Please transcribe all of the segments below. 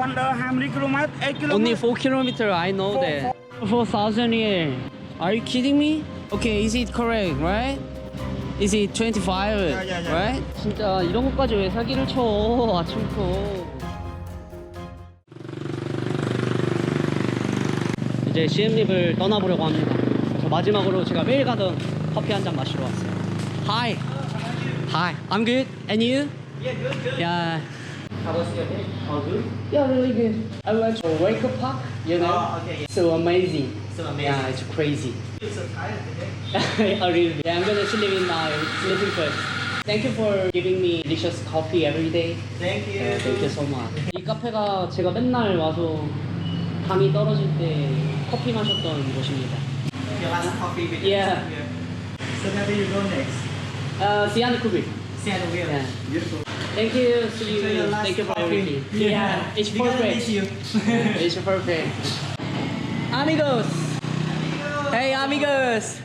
Wonder 20 km, 8 km. Only 4 kilometer, I know that. 4,000 yen. Are you kidding me? Okay, is it correct, right? Is it 25, yeah. right? 진짜 이런 것까지 왜 사기를 쳐, 아침부터. 이제 CM립을 떠나보려고 합니다. 그래서 마지막으로 제가 매일 가던 커피 한 잔 마시러 왔어요. Hi. Hi. I'm good. And you? Yeah, good. Yeah. How was your day? All good? Yeah, really good. I went to Wake Up Park, you know? Oh, okay, yeah. So amazing. So amazing. Yeah, it's crazy. You're so tired today. Oh, really? Yeah, I'm gonna sleep in my sleeping first. Thank you for giving me delicious coffee every day. Thank you. Thank you so much. 이 카페가 제가 맨날 와서 감이 떨어질 때 커피 마셨던 곳입니다. Your last coffee with Yeah. here. So where do you go next? Sian Kubik. Seattle Wheel. Yeah. Beautiful. Thank you. See Enjoy you. your last Thank you for coffee. everything. Yeah, it's We're gonna perfect. miss you. It's perfect. Amigos. Hey, amigos.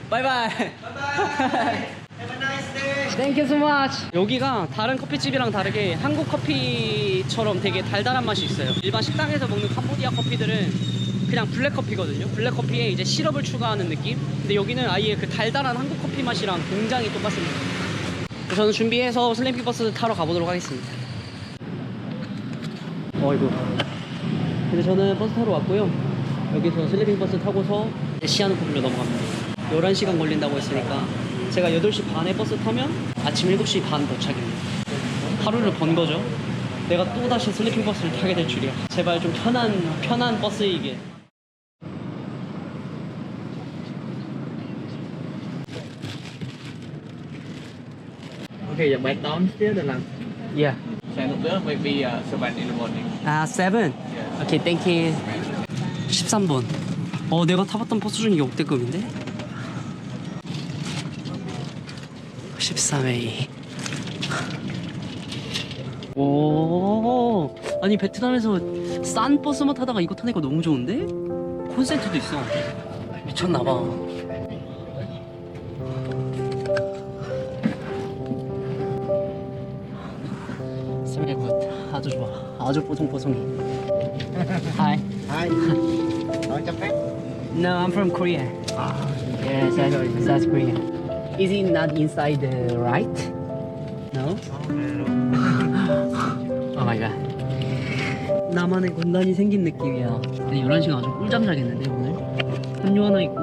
Bye bye. Bye-bye. Have a nice day. Thank you so much. 여기가 다른 커피집이랑 다르게 한국 커피처럼 되게 달달한 맛이 있어요. 일반 식당에서 먹는 캄보디아 커피들은 그냥 블랙 커피거든요. 블랙 커피에 이제 시럽을 추가하는 느낌. 근데 여기는 아예 그 달달한 한국 커피 맛이랑 굉장히 똑같습니다. 저는 준비해서 슬림핑 버스 타러 가보도록 하겠습니다. 어이구. 근데 저는 버스 타러 왔고요. 여기서 슬리핑 버스 타고서 시아누쿠빌로 넘어갑니다. 11시간 걸린다고 했으니까 제가 8시 반에 버스 타면 아침 7시 반 도착입니다. 하루를 번 거죠. 내가 또다시 슬리핑 버스를 타게 될 줄이야. 제발 좀 편한 버스이게. Okay, you're back downstairs the lunch. Yeah. Sandal maybe 7 in the morning. 아, 7? 오케이, 땡큐. 13번. 내가 타봤던 버스 중에 역대급인데? 13A. 오, 아니 베트남에서 싼 버스만 타다가 이거 타니까 너무 좋은데? 콘센트도 있어. 미쳤나봐. 스멜 굿. 아주 좋아. 아주 뽀송뽀송해. Hi. Hi. Nói cho phép. No, I'm from Korea. Yes, South Korea. Is it not inside the right? No? Oh my god. 나만의 공간이 생긴 느낌이야. 근데 11시간 아주 꿀잠 자겠는데 오늘? 음료 하나 있고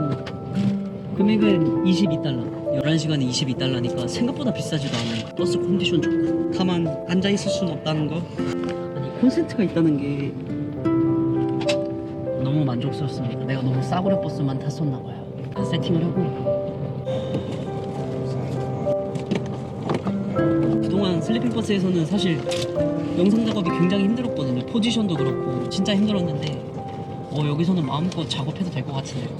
금액은 22달러. 11시간에 22달러니까 생각보다 비싸지도 않아요. 버스 컨디션 좋고 가만 앉아있을 순 없다는 거. 아니 콘센트가 있다는 게 너무 만족스럽습니다. 내가 너무 싸구려 버스만 탔었나봐요. 세팅을 하고 그동안 슬리핑 버스에서는 사실 영상 작업이 굉장히 힘들었거든요. 포지션도 그렇고 진짜 힘들었는데 여기서는 마음껏 작업해도 될 것 같은데요.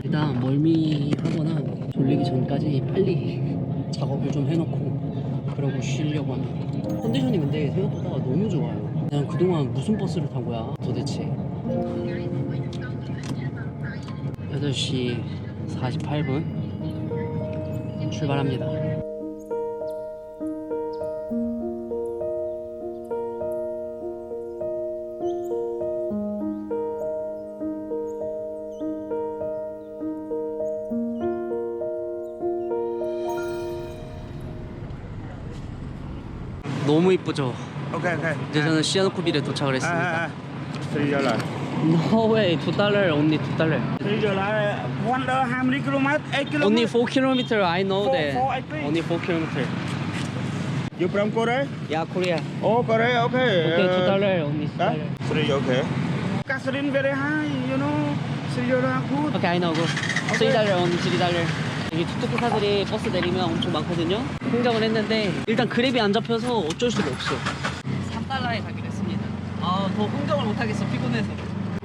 일단 멀미하거나 졸리기 전까지 빨리 작업을 좀 해놓고 그러고 쉬려고 합니다. 컨디션이 근데 생각보다 너무 좋아요. 난 그동안 무슨 버스를 탄 거야 도대체. 8시 48분 출발합니다. 너무 이쁘죠? Okay, okay. 이제 저는 시아누쿠빌에 도착을 했습니다. Đi vô lại. No way, $2, only $2. Đi vô lại Wonder 20 km, 8 km. Only 4 kilometer, I know that. Four, I think. Only 4 kilometer. You from Korea? Yeah, Korea. Oh, Korea, okay. Okay, $2, only Huh? $2. Three, okay. Gasoline very high, you know. So you're good. Okay, I know. Go. $3, only $3. 여기 툭툭 기사들이 버스 내리면 엄청 많거든요. 흥정을 했는데 일단 그랩이 안 잡혀서 어쩔 수가 없어. 3달러에 가기로 했습니다. 더 흥정을 못하겠어, 피곤해서.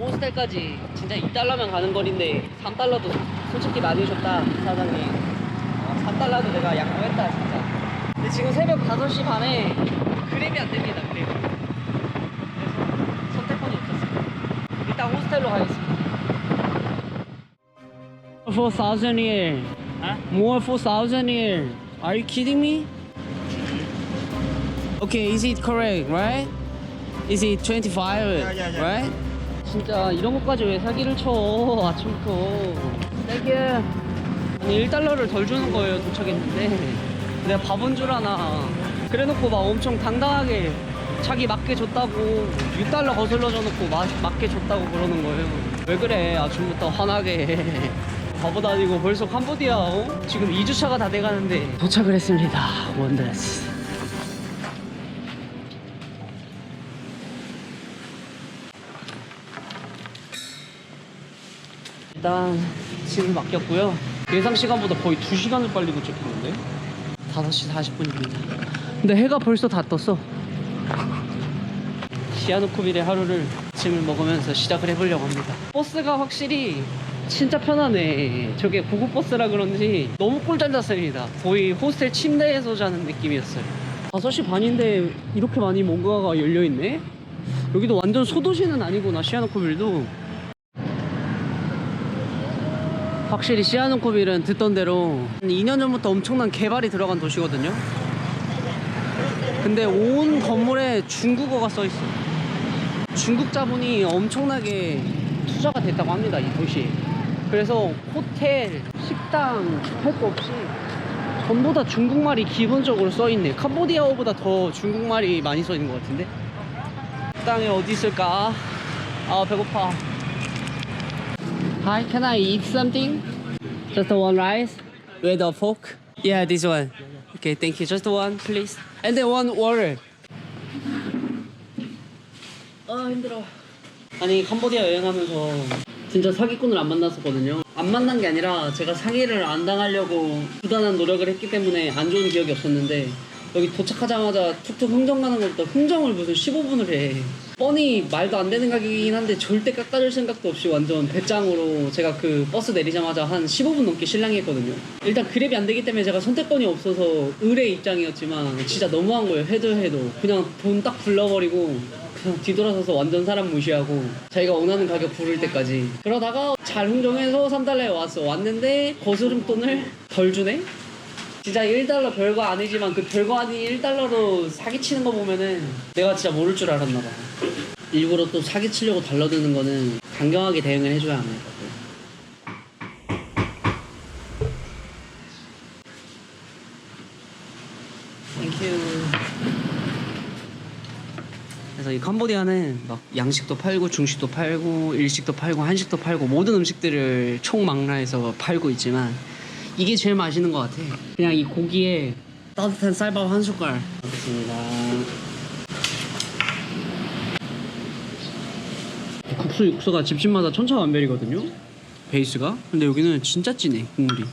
호스텔까지 진짜 2달러면 가는 거리인데 3달러도 솔직히 많이 줬다, 사장님. 3달러도 내가 양보했다, 진짜. 근데 지금 새벽 5시 반에 그랩이 안 됩니다, 그랩이. 그래서 선택권이 없었어요. 일단 호스텔로 가겠습니다. 4,000 yen. Huh? More 4,000 yen. Are you kidding me? Okay, is it correct, right? Is it 25, yeah. right? 진짜 이런 것까지 왜 사기를 쳐 아침부터. 땡큐. 아니 1달러를 덜 주는 거예요 도착했는데 내가 바본 줄 아나. 그래놓고 막 엄청 당당하게 자기 맞게 줬다고 6달러 거슬러 줘놓고 맞게 줬다고 그러는 거예요. 왜 그래 아침부터 화나게. 바보도 아니고 벌써 캄보디아 지금 2주차가 다 돼가는데 도착을 했습니다. 원더스. 일단 짐을 맡겼고요. 예상 시간보다 거의 2시간을 빨리 도착했는데 5시 40분입니다. 근데 해가 벌써 다 떴어. 시아누코빌의 하루를 짐을 먹으면서 시작을 해보려고 합니다. 버스가 확실히 진짜 편하네. 저게 고급버스라 그런지 너무 꿀잠 잤습니다. 거의 호스텔 침대에서 자는 느낌이었어요. 5시 반인데 이렇게 많이 뭔가가 열려있네? 여기도 완전 소도시는 아니구나. 시아누코빌도 확실히 시아누코빌은 듣던 대로 2년 전부터 엄청난 개발이 들어간 도시거든요. 근데 온 건물에 중국어가 써있어. 중국 자본이 엄청나게 투자가 됐다고 합니다, 이 도시에. 그래서 호텔, 식당 할 거 없이 전부 다 중국말이 기본적으로 써있네. 캄보디아어보다 더 중국말이 많이 써있는 것 같은데. 식당에 어디 있을까? 아 배고파. Hi, can I eat something? Just one rice with a fork. Yeah, this one. Okay, thank you. Just one, please. And then one water. 아 힘들어. 아니 캄보디아 여행하면서 진짜 사기꾼을 안 만났었거든요. 안 만난 게 아니라 제가 사기를 안 당하려고 부단한 노력을 했기 때문에 안 좋은 기억이 없었는데 여기 도착하자마자 툭툭 흥정 가는 것부터 흥정을 무슨 15분을 해. 뻔히 말도 안 되는 가격이긴 한데 절대 깎아줄 생각도 없이 완전 배짱으로 제가 그 버스 내리자마자 한 15분 넘게 실랑이했거든요. 일단 그랩이 안 되기 때문에 제가 선택권이 없어서 의뢰 입장이었지만 진짜 너무한 거예요. 해도 그냥 돈 딱 불러버리고 그냥 뒤돌아서서 완전 사람 무시하고 자기가 원하는 가격 부를 때까지 그러다가 잘 흥정해서 3달러에 왔는데 거스름돈을 덜 주네? 진짜 1달러 별거 아니지만 그 별거 아닌 1달러로 사기치는 거 보면은 내가 진짜 모를 줄 알았나 봐. 일부러 또 사기치려고 달러드는 거는 강경하게 대응을 해줘야 합니다. 땡큐. 그래서 이 캄보디아는 막 양식도 팔고 중식도 팔고 일식도 팔고 한식도 팔고 모든 음식들을 총망라해서 팔고 있지만 이게 제일 맛있는 것 같아. 그냥 이 고기에 따뜻한 쌀밥 한 숟갈 먹겠습니다. 국수 육수가 집집마다 천차만별이거든요, 베이스가. 근데 여기는 진짜 진해, 국물이.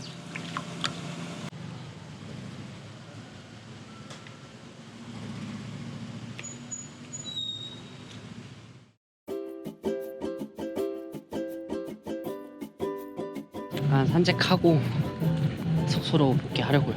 산책하고 숙소로 복귀하려고요.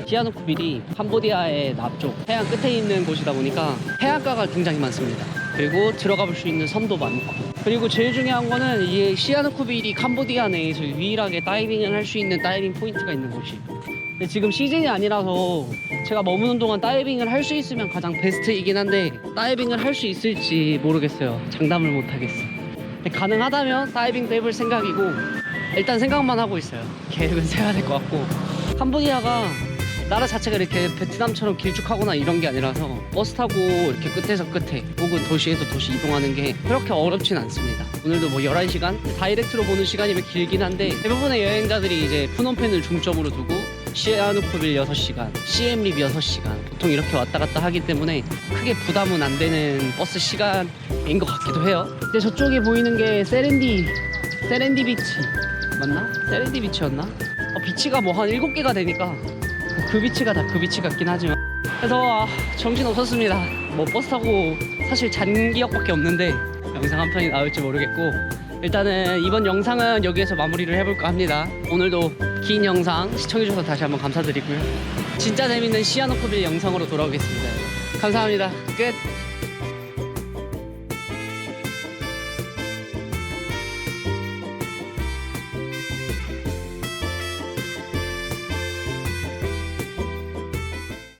시아누코빌이 캄보디아의 남쪽 해안 끝에 있는 곳이다 보니까 해안가가 굉장히 많습니다. 그리고 들어가 볼 수 있는 섬도 많고, 그리고 제일 중요한 거는 이 시아누코빌이 캄보디아 내에서 유일하게 다이빙을 할 수 있는 다이빙 포인트가 있는 곳이에요. 근데 지금 시즌이 아니라서 제가 머무는 동안 다이빙을 할 수 있으면 가장 베스트이긴 한데 다이빙을 할 수 있을지 모르겠어요. 장담을 못 하겠어. 가능하다면 다이빙도 해볼 생각이고 일단 생각만 하고 있어요. 계획은 세워야 될 것 같고. 캄보디아가 나라 자체가 이렇게 베트남처럼 길쭉하거나 이런 게 아니라서 버스 타고 이렇게 끝에서 끝에 혹은 도시에서 도시 이동하는 게 그렇게 어렵진 않습니다. 오늘도 뭐 11시간? 다이렉트로 보는 시간이면 길긴 한데 대부분의 여행자들이 이제 푸놈펜을 중점으로 두고 시아누코빌 6시간, 시엠립 6시간 보통 이렇게 왔다 갔다 하기 때문에 크게 부담은 안 되는 버스 시간인 것 같기도 해요. 근데 저쪽에 보이는 게 세렌디 비치 맞나? 세렌디 비치였나? 비치가 뭐 한 7개가 되니까 그 비치가 다 그 비치 같긴 하지만 그래서 정신 없었습니다. 뭐 버스 타고 사실 잔 기억밖에 없는데 영상 한 편이 나올지 모르겠고 일단은 이번 영상은 여기에서 마무리를 해볼까 합니다. 오늘도 긴 영상 시청해주셔서 다시 한번 감사드리고요. 진짜 재밌는 시아누코빌 영상으로 돌아오겠습니다. 감사합니다. 끝!